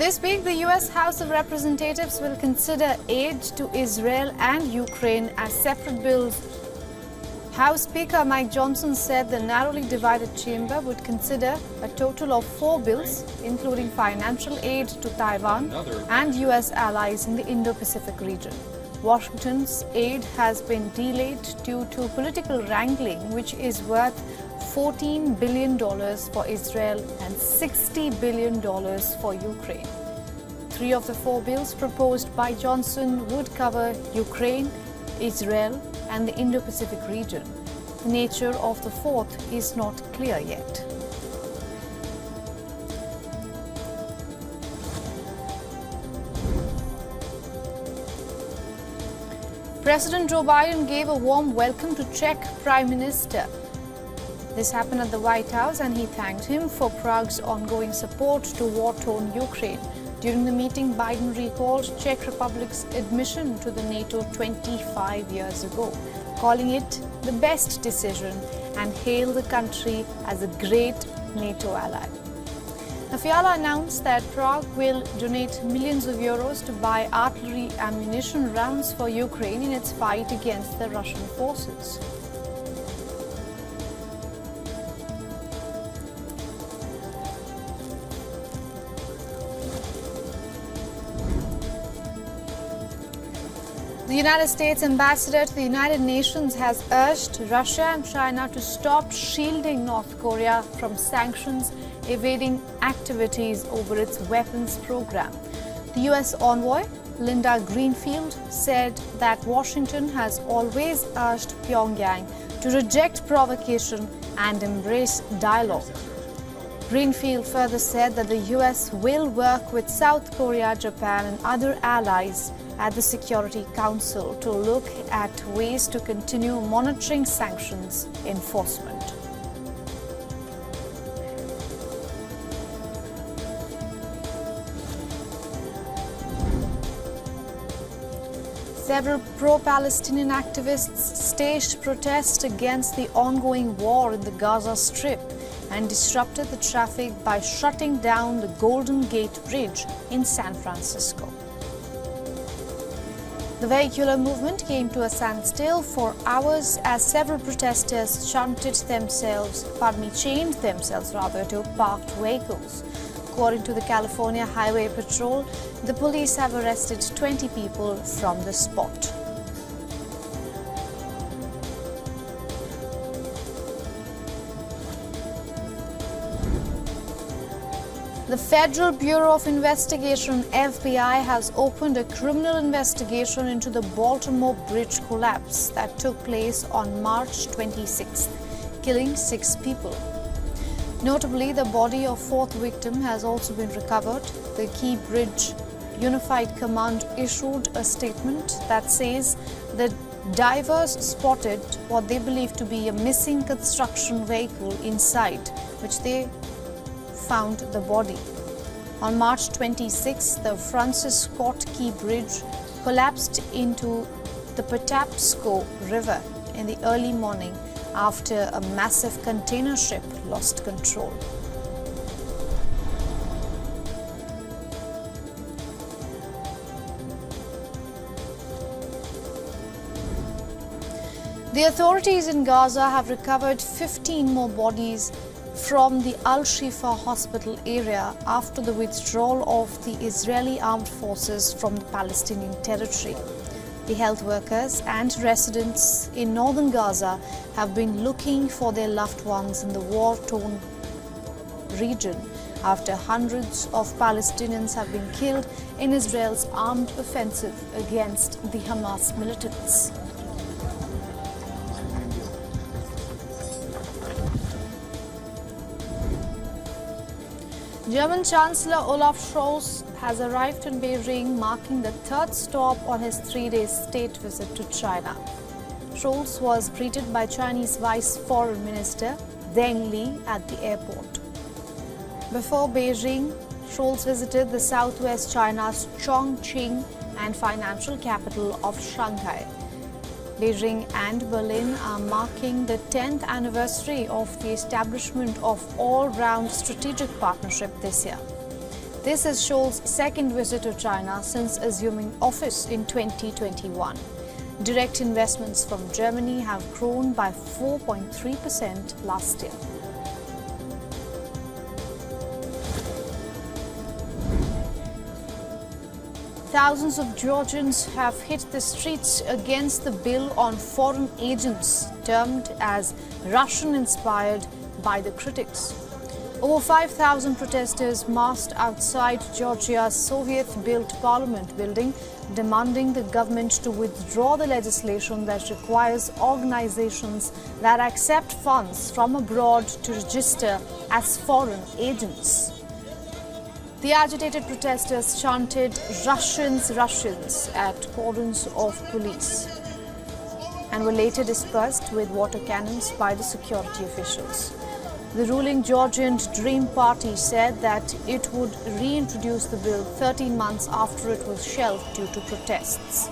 This week, the U.S. House of Representatives will consider aid to Israel and Ukraine as separate bills. House Speaker Mike Johnson said the narrowly divided chamber would consider a total of 4 bills, including financial aid to Taiwan and U.S. allies in the Indo-Pacific region. Washington's aid has been delayed due to political wrangling, which is worth $14 billion for Israel and $60 billion for Ukraine. 3 of the 4 bills proposed by Johnson would cover Ukraine, Israel, and the Indo-Pacific region. The nature of the 4th is not clear yet. President Joe Biden gave a warm welcome to Czech Prime Minister. This happened at the White House, and he thanked him for Prague's ongoing support to war-torn Ukraine. During the meeting, Biden recalled Czech Republic's admission to the NATO 25 years ago, calling it the best decision and hailed the country as a great NATO ally. The Fiala announced that Prague will donate millions of euros to buy artillery ammunition rounds for Ukraine in its fight against the Russian forces. The United States ambassador to the United Nations has urged Russia and China to stop shielding North Korea from sanctions, evading activities over its weapons program. The U.S. envoy, Linda Greenfield, said that Washington has always urged Pyongyang to reject provocation and embrace dialogue. Greenfield further said that the U.S. will work with South Korea, Japan, and other allies at the Security Council to look at ways to continue monitoring sanctions enforcement. Several pro-Palestinian activists staged protests against the ongoing war in the Gaza Strip and disrupted the traffic by shutting down the Golden Gate Bridge in San Francisco. The vehicular movement came to a standstill for hours as several protesters chained themselves to parked vehicles. According to the California Highway Patrol, the police have arrested 20 people from the spot. The Federal Bureau of Investigation, FBI, has opened a criminal investigation into the Baltimore bridge collapse that took place on March 26th, killing 6 people. Notably, the body of 4th victim has also been recovered. The Key Bridge Unified Command issued a statement that says the divers spotted what they believe to be a missing construction vehicle inside, which they found the body. On March 26, the Francis Scott Key Bridge collapsed into the Patapsco River in the early morning after a massive container ship lost control. The authorities in Gaza have recovered 15 more bodies from the Al-Shifa hospital area after the withdrawal of the Israeli armed forces from the Palestinian territory. The health workers and residents in northern Gaza have been looking for their loved ones in the war-torn region after hundreds of Palestinians have been killed in Israel's armed offensive against the Hamas militants. German Chancellor Olaf Scholz has arrived in Beijing, marking the 3rd stop on his 3-day state visit to China. Scholz was greeted by Chinese Vice Foreign Minister Deng Li at the airport. Before Beijing, Scholz visited the southwest China's Chongqing and financial capital of Shanghai. Beijing and Berlin are marking the 10th anniversary of the establishment of all-round strategic partnership this year. This is Scholz's second visit to China since assuming office in 2021. Direct investments from Germany have grown by 4.3% last year. Thousands of Georgians have hit the streets against the bill on foreign agents, termed as Russian-inspired by the critics. Over 5,000 protesters marched outside Georgia's Soviet-built parliament building, demanding the government to withdraw the legislation that requires organizations that accept funds from abroad to register as foreign agents. The agitated protesters chanted "Russians, Russians" at cordons of police and were later dispersed with water cannons by the security officials. The ruling Georgian Dream Party said that it would reintroduce the bill 13 months after it was shelved due to protests.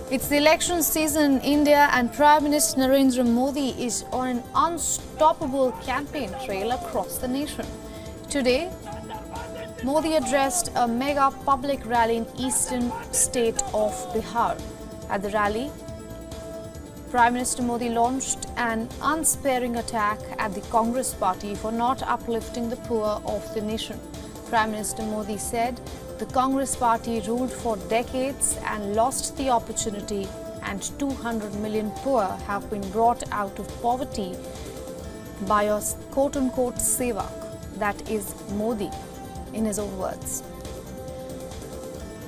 It's the election season in India and Prime Minister Narendra Modi is on an unstoppable campaign trail across the nation. Today, Modi addressed a mega public rally in eastern state of Bihar. At the rally, Prime Minister Modi launched an unsparing attack at the Congress party for not uplifting the poor of the nation. Prime Minister Modi said the Congress party ruled for decades and lost the opportunity, and 200 million poor have been brought out of poverty by a quote-unquote sevak, that is Modi, in his own words.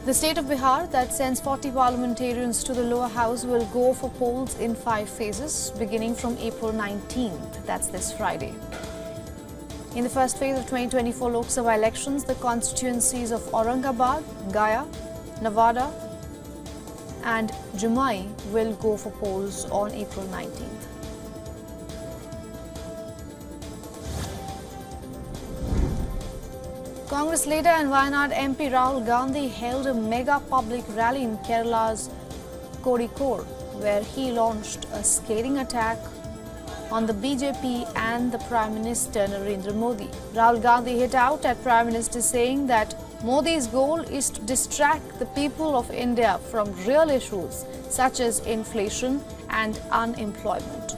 The state of Bihar, that sends 40 parliamentarians to the lower house, will go for polls in 5 phases, beginning from April 19th, that's this Friday. In the first phase of 2024 Lok Sabha elections, the constituencies of Aurangabad, Gaya, Nevada and Jamui will go for polls on April 19th. Congress leader and Wayanad MP Rahul Gandhi held a mega public rally in Kerala's Kozhikode, where he launched a scathing attack on the BJP and the Prime Minister Narendra Modi. Rahul Gandhi hit out at Prime Minister, saying that Modi's goal is to distract the people of India from real issues such as inflation and unemployment.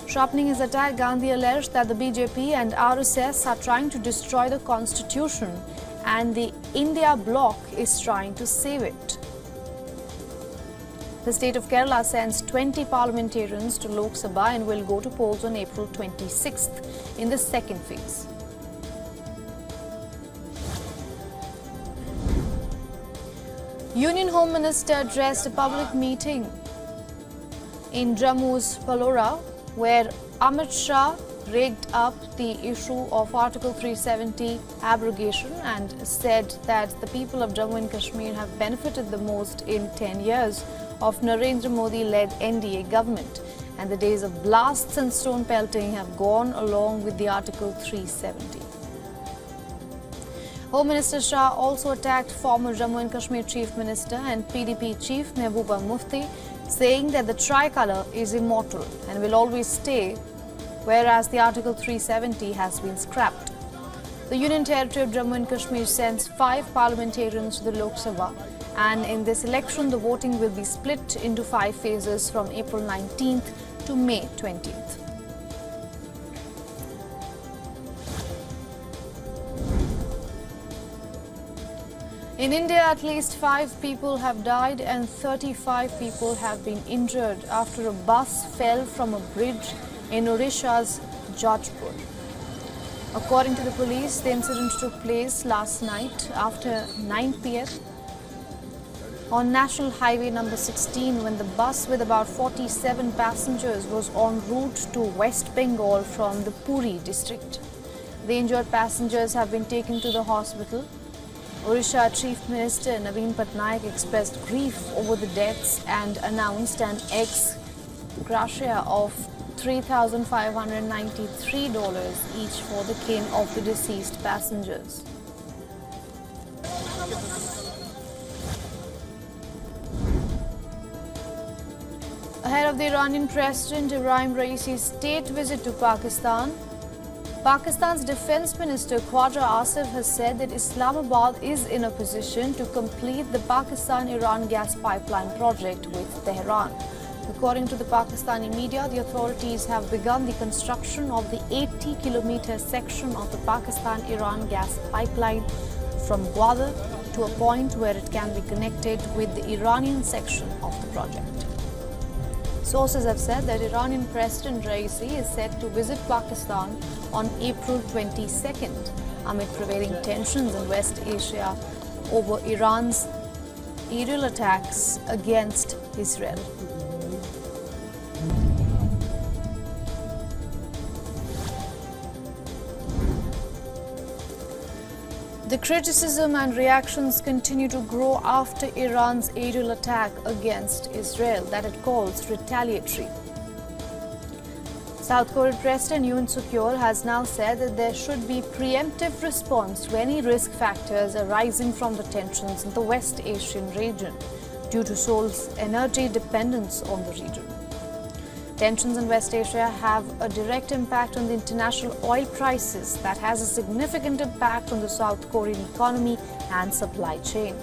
Sharpening his attack, Gandhi alleged that the BJP and RSS are trying to destroy the constitution and the India bloc is trying to save it. The state of Kerala sends 20 parliamentarians to Lok Sabha and will go to polls on April 26th in the second phase. Union Home Minister addressed a public meeting in Jammu's Palora, where Amit Shah rigged up the issue of Article 370 abrogation and said that the people of Jammu and Kashmir have benefited the most in 10 years of Narendra Modi-led NDA government, and the days of blasts and stone pelting have gone along with the Article 370. Home Minister Shah also attacked former Jammu and Kashmir Chief Minister and PDP Chief Mehbooba Mufti, saying that the tricolour is immortal and will always stay, whereas the Article 370 has been scrapped. The Union Territory of Jammu and Kashmir sends 5 parliamentarians to the Lok Sabha, and in this election the voting will be split into 5 phases from April 19th to May 20th. In India, at least 5 people have died and 35 people have been injured after a bus fell from a bridge in Odisha's Jajpur. According to the police, the incident took place last night after 9 p.m. on National Highway number 16, when the bus with about 47 passengers was en route to West Bengal from the Puri district. The injured passengers have been taken to the hospital. Odisha Chief Minister Naveen Patnaik expressed grief over the deaths and announced an ex gratia of $3,593 each for the kin of the deceased passengers. Ahead of the Iranian President Ibrahim Raisi's state visit to Pakistan, Pakistan's Defence Minister Khwaja Asif has said that Islamabad is in a position to complete the Pakistan-Iran gas pipeline project with Tehran. According to the Pakistani media, the authorities have begun the construction of the 80-kilometer section of the Pakistan-Iran gas pipeline from Gwadar to a point where it can be connected with the Iranian section of the project. Sources have said that Iranian President Raisi is set to visit Pakistan on April 22nd amid prevailing tensions in West Asia over Iran's aerial attacks against Israel. The criticism and reactions continue to grow after Iran's aerial attack against Israel that it calls retaliatory. South Korean President Yoon Suk-yeol has now said that there should be preemptive response to any risk factors arising from the tensions in the West Asian region due to Seoul's energy dependence on the region. Tensions in West Asia have a direct impact on the international oil prices that has a significant impact on the South Korean economy and supply chain.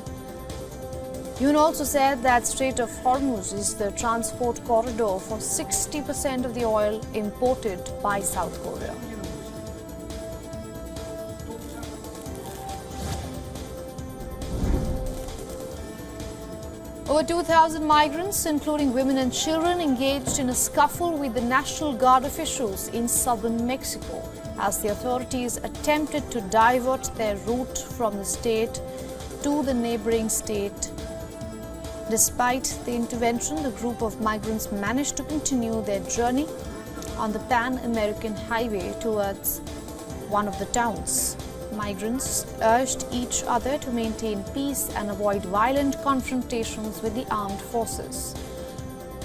Yoon also said that Strait of Hormuz is the transport corridor for 60% of the oil imported by South Korea. Over 2,000 migrants, including women and children, engaged in a scuffle with the National Guard officials in southern Mexico as the authorities attempted to divert their route from the state to the neighboring state. Despite the intervention, the group of migrants managed to continue their journey on the Pan-American highway towards one of the towns. Migrants urged each other to maintain peace and avoid violent confrontations with the armed forces.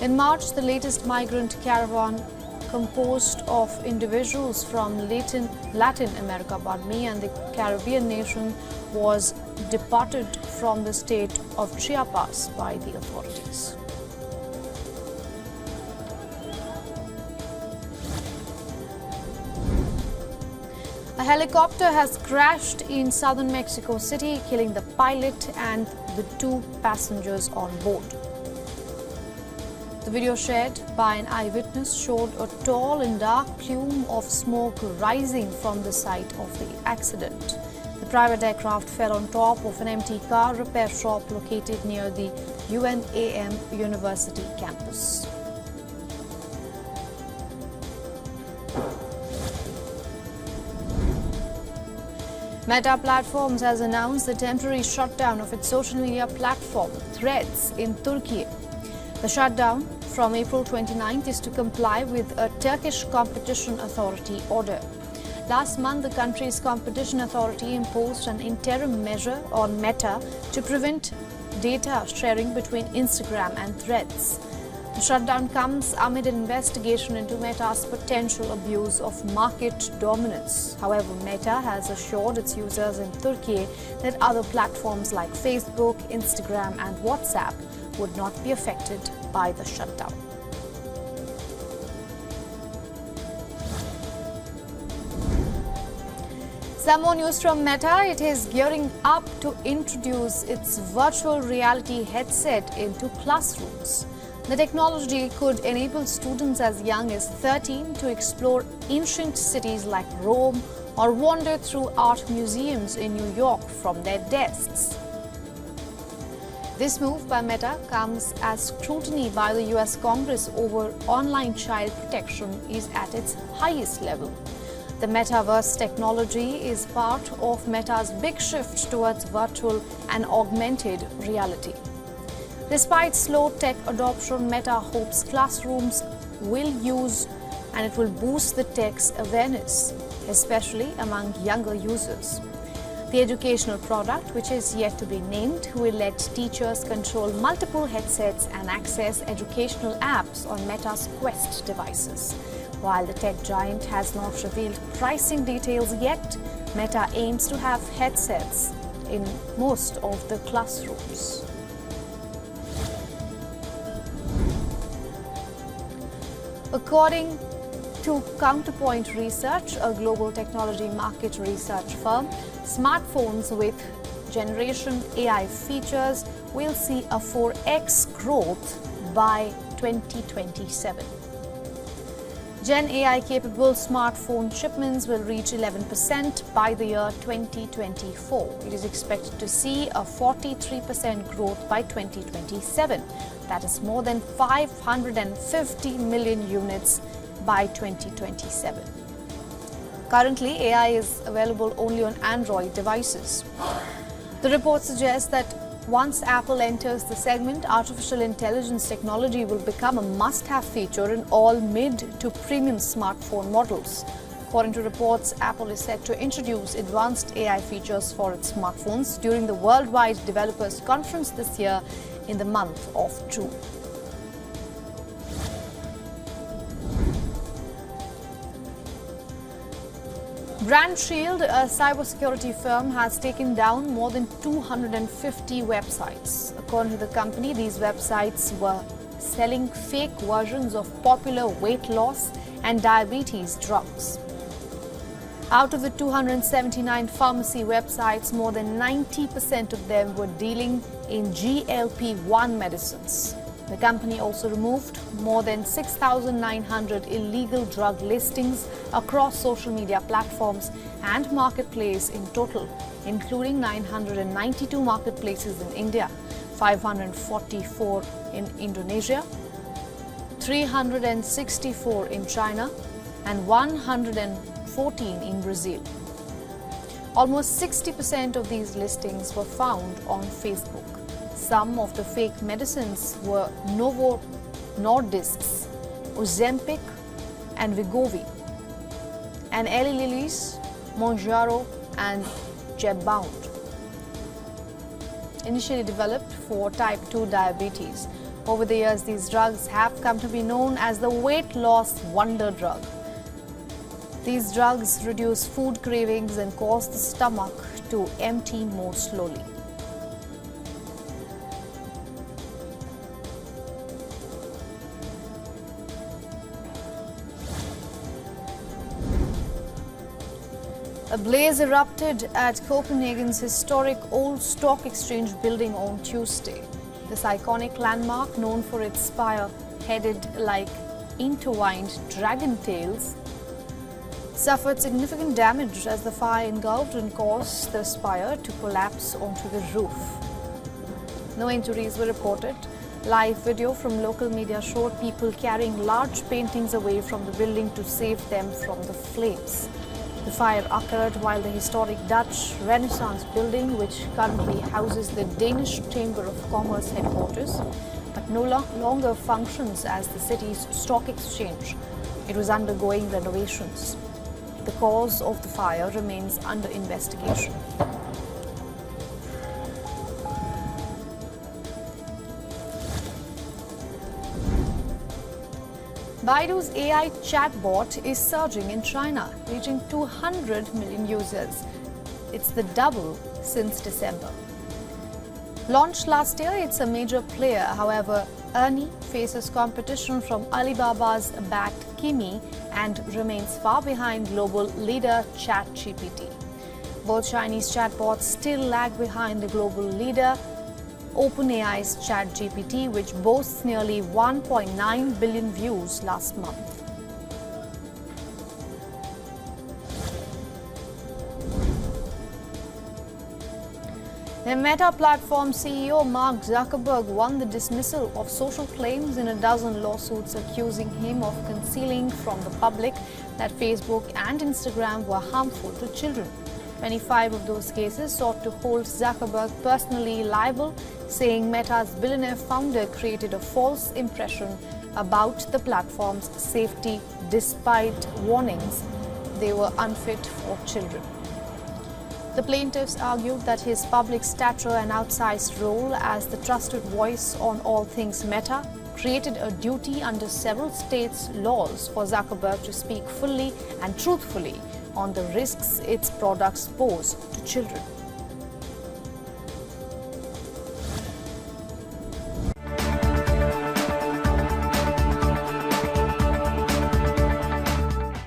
In March, the latest migrant caravan, composed of individuals from Latin America and the Caribbean nation, was departed from the state of Chiapas by the authorities. A helicopter has crashed in southern Mexico City, killing the pilot and the 2 passengers on board. The video shared by an eyewitness showed a tall and dark plume of smoke rising from the site of the accident. The private aircraft fell on top of an empty car repair shop located near the UNAM University campus. Meta Platforms has announced the temporary shutdown of its social media platform, Threads, in Turkey. The shutdown from April 29th is to comply with a Turkish Competition Authority order. Last month, the country's competition authority imposed an interim measure on Meta to prevent data sharing between Instagram and Threads. The shutdown comes amid an investigation into Meta's potential abuse of market dominance. However, Meta has assured its users in Turkey that other platforms like Facebook, Instagram, and WhatsApp would not be affected by the shutdown. Some more news from Meta. It is gearing up to introduce its virtual reality headset into classrooms. The technology could enable students as young as 13 to explore ancient cities like Rome or wander through art museums in New York from their desks. This move by Meta comes as scrutiny by the US Congress over online child protection is at its highest level. The metaverse technology is part of Meta's big shift towards virtual and augmented reality. Despite slow tech adoption, Meta hopes classrooms will use and it will boost the tech's awareness, especially among younger users. The educational product, which is yet to be named, will let teachers control multiple headsets and access educational apps on Meta's Quest devices. While the tech giant has not revealed pricing details yet, Meta aims to have headsets in most of the According to Counterpoint Research, a global technology market research firm, smartphones with generation AI features will see a 4x growth by 2027. Gen AI-capable smartphone shipments will reach 11% by the year 2024. It is expected to see a 43% growth by 2027. That is more than 550 million units by 2027. Currently, AI is available only on Android devices. The report suggests that once Apple enters the segment, artificial intelligence technology will become a must-have feature in all mid to premium smartphone models. According to reports, Apple is set to introduce advanced AI features for its smartphones during the Worldwide Developers Conference this year in the month of June. Brand Shield, a cybersecurity firm, has taken down more than 250 websites. According to the company, these websites were selling fake versions of popular weight loss and diabetes drugs. Out of the 279 pharmacy websites, more than 90% of them were dealing in GLP-1 medicines. The company also removed more than 6,900 illegal drug listings across social media platforms and marketplaces in total, including 992 marketplaces in India, 544 in Indonesia, 364 in China, and 114 in Brazil. Almost 60% of these listings were found on Facebook. Some of the fake medicines were Novo Nordisk's Ozempic and Wegovy, and Eli Lilly's Mounjaro and Zepbound. Initially developed for type 2 diabetes, over the years these drugs have come to be known as the weight loss wonder drug. These drugs reduce food cravings and cause the stomach to empty more slowly. A blaze erupted at Copenhagen's historic old stock exchange building on Tuesday. This iconic landmark, known for its spire headed like intertwined dragon tails, suffered significant damage as the fire engulfed and caused the spire to collapse onto the roof. No injuries were reported. Live video from local media showed people carrying large paintings away from the building to save them from the flames. The fire occurred while the historic Dutch Renaissance building, which currently houses the Danish Chamber of Commerce headquarters, but no longer functions as the city's stock exchange. It was undergoing renovations. The cause of the fire remains under investigation. Baidu's AI chatbot is surging in China, reaching 200 million users. It's the double since December. Launched last year, it's a major player. However, Ernie faces competition from Alibaba's backed Kimi and remains far behind global leader ChatGPT. Both Chinese chatbots still lag behind the global leader OpenAI's ChatGPT, which boasts nearly 1.9 billion views last month. The Meta platform CEO Mark Zuckerberg won the dismissal of social claims in a dozen lawsuits accusing him of concealing from the public that Facebook and Instagram were harmful to children. 25 of those cases sought to hold Zuckerberg personally liable, saying Meta's billionaire founder created a false impression about the platform's safety despite warnings they were unfit for children. The plaintiffs argued that his public stature and outsized role as the trusted voice on all things Meta created a duty under several states' laws for Zuckerberg to speak fully and truthfully on the risks its products pose to children.